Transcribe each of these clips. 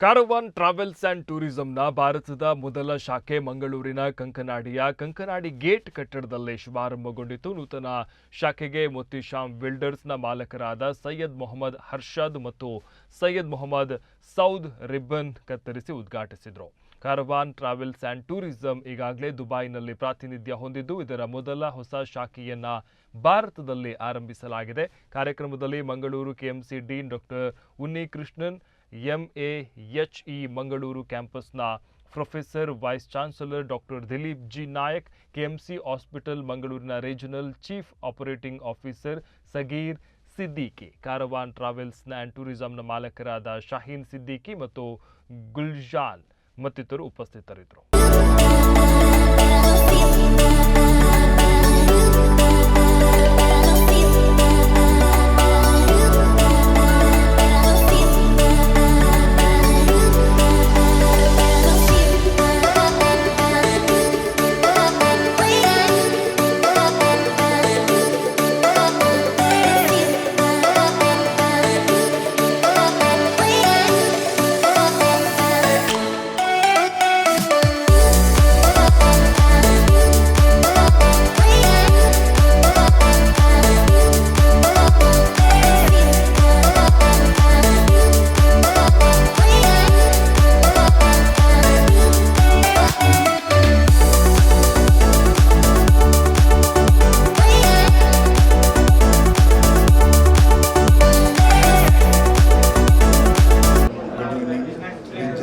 Caravan travels and ಟೂರಿಸಂನ ಭಾರತದ ಮೊದಲ ಶಾಖೆ ಮಂಗಳೂರಿನ ಕಂಕನಾಡಿಯ ಕಂಕನಾಡಿ ಗೇಟ್ ಕಟ್ಟಡದಲ್ಲಿ ಶುಭಾರಂಭಗೊಂಡಿತು. ನೂತನ ಶಾಖೆಗೆ ಮೊತ್ತಿಶಾಮ್ ಬಿಲ್ಡರ್ಸ್ನ ಮಾಲಕರಾದ ಸೈಯದ್ ಮೊಹಮ್ಮದ್ ಹರ್ಷದ್ ಮತ್ತು ಸೈಯದ್ ಮೊಹಮ್ಮದ್ ಸೌದ್ ರಿಬ್ಬನ್ ಕತ್ತರಿಸಿ ಉದ್ಘಾಟಿಸಿದರು. ಕಾರವಾನ್ ಟ್ರಾವೆಲ್ಸ್ ಆ್ಯಂಡ್ ಟೂರಿಸಂ ಈಗಾಗಲೇ ದುಬೈನಲ್ಲಿ ಪ್ರಾತಿನಿಧ್ಯ ಹೊಂದಿದ್ದು, ಇದರ ಮೊದಲ ಹೊಸ ಶಾಖೆಯನ್ನ ಭಾರತದಲ್ಲಿ ಆರಂಭಿಸಲಾಗಿದೆ. ಕಾರ್ಯಕ್ರಮದಲ್ಲಿ Mangaluru KMC dean doctor Unnikrishnan, MAHE Mangaluru ಕ್ಯಾಂಪಸ್ನ professor vice chancellor doctor Dilip G Nayak, KMC hospital ಮಂಗಳೂರಿನ regional chief operating officer Sageer Siddiqui, caravan travels and ಟೂರಿಸಂನ ಮಾಲಕರಾದ ಶಾಹೀನ್ ಸಿದ್ದಿಕಿ ಮತ್ತು ಗುಲ್ಜಾನ್ ಮತ್ತಿತರರು ಉಪಸ್ಥಿತರಿದ್ದರು.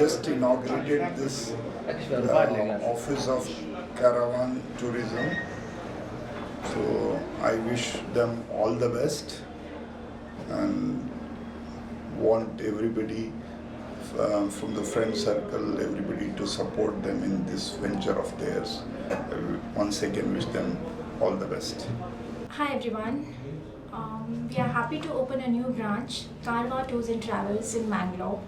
Just inaugurated this office of Caravan Tourism. So I wish them all the best and want everybody from the friend circle, everybody to support them in this venture of theirs. Once again wish them all the best. Hi everyone. We are happy to open a new branch, Carva Tours and Travels in Mangalore.